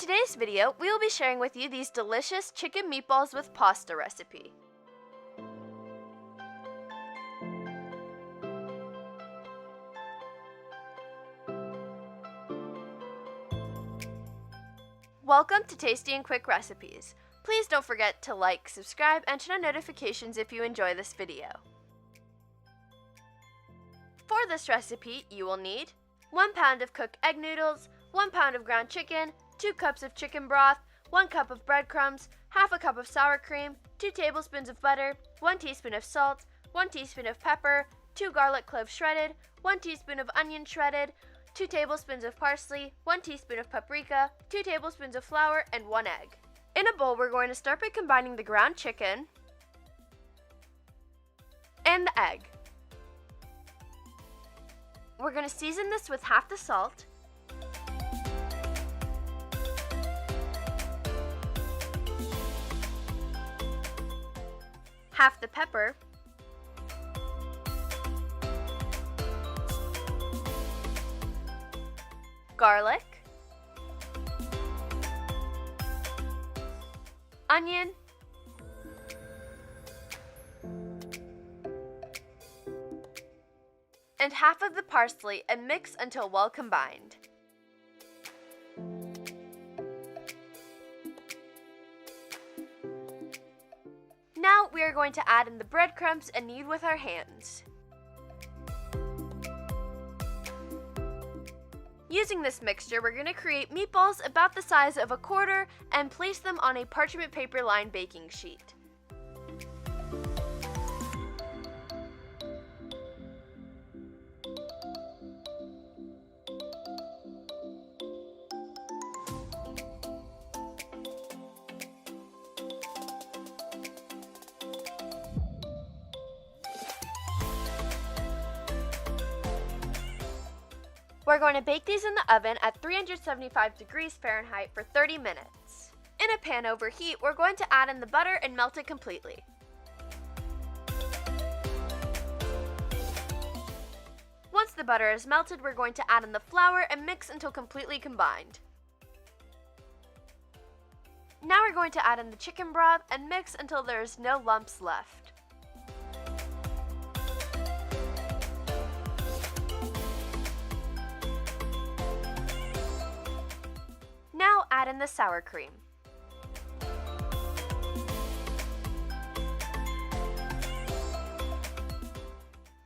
today's video, we will be sharing with you these delicious chicken meatballs with pasta recipe. Welcome to Tasty and Quick Recipes. Please don't forget to like, subscribe, and turn on notifications if you enjoy this video. For this recipe, you will need 1 pound of cooked egg noodles, 1 pound of ground chicken, 2 cups of chicken broth, 1 cup of breadcrumbs, half a cup of sour cream, 2 tablespoons of butter, 1 teaspoon of salt, 1 teaspoon of pepper, 2 garlic cloves shredded, 1 teaspoon of onion shredded, 2 tablespoons of parsley, 1 teaspoon of paprika, 2 tablespoons of flour, and 1 egg. In a bowl, we're going to start by combining the ground chicken and the egg. We're going to season this with half the salt, half the pepper, garlic, onion, and half of the parsley, and mix until well combined. Now we are going to add in the breadcrumbs and knead with our hands. Using this mixture, we're going to create meatballs about the size of a quarter and place them on a parchment paper lined baking sheet. We're going to bake these in the oven at 375 degrees Fahrenheit for 30 minutes. In a pan over heat, we're going to add in the butter and melt it completely. Once the butter is melted, we're going to add in the flour and mix until completely combined. Now we're going to add in the chicken broth and mix until there is no lumps left. Now add in the sour cream.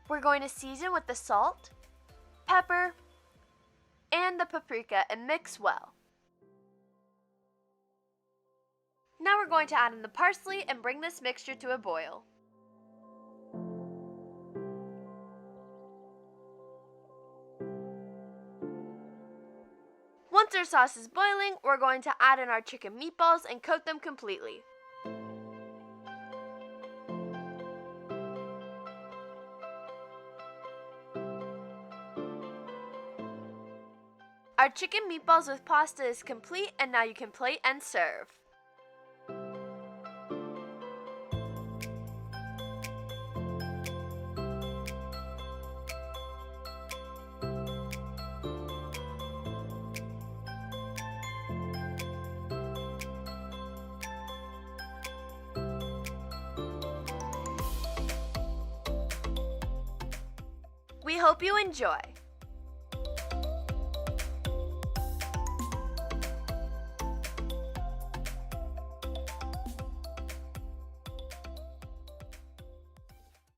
We're going to season with the salt, pepper, and the paprika and mix well. Now we're going to add in the parsley and bring this mixture to a boil. Once our sauce is boiling, we're going to add in our chicken meatballs and coat them completely. Our chicken meatballs with pasta is complete, and now you can plate and serve. We hope you enjoy!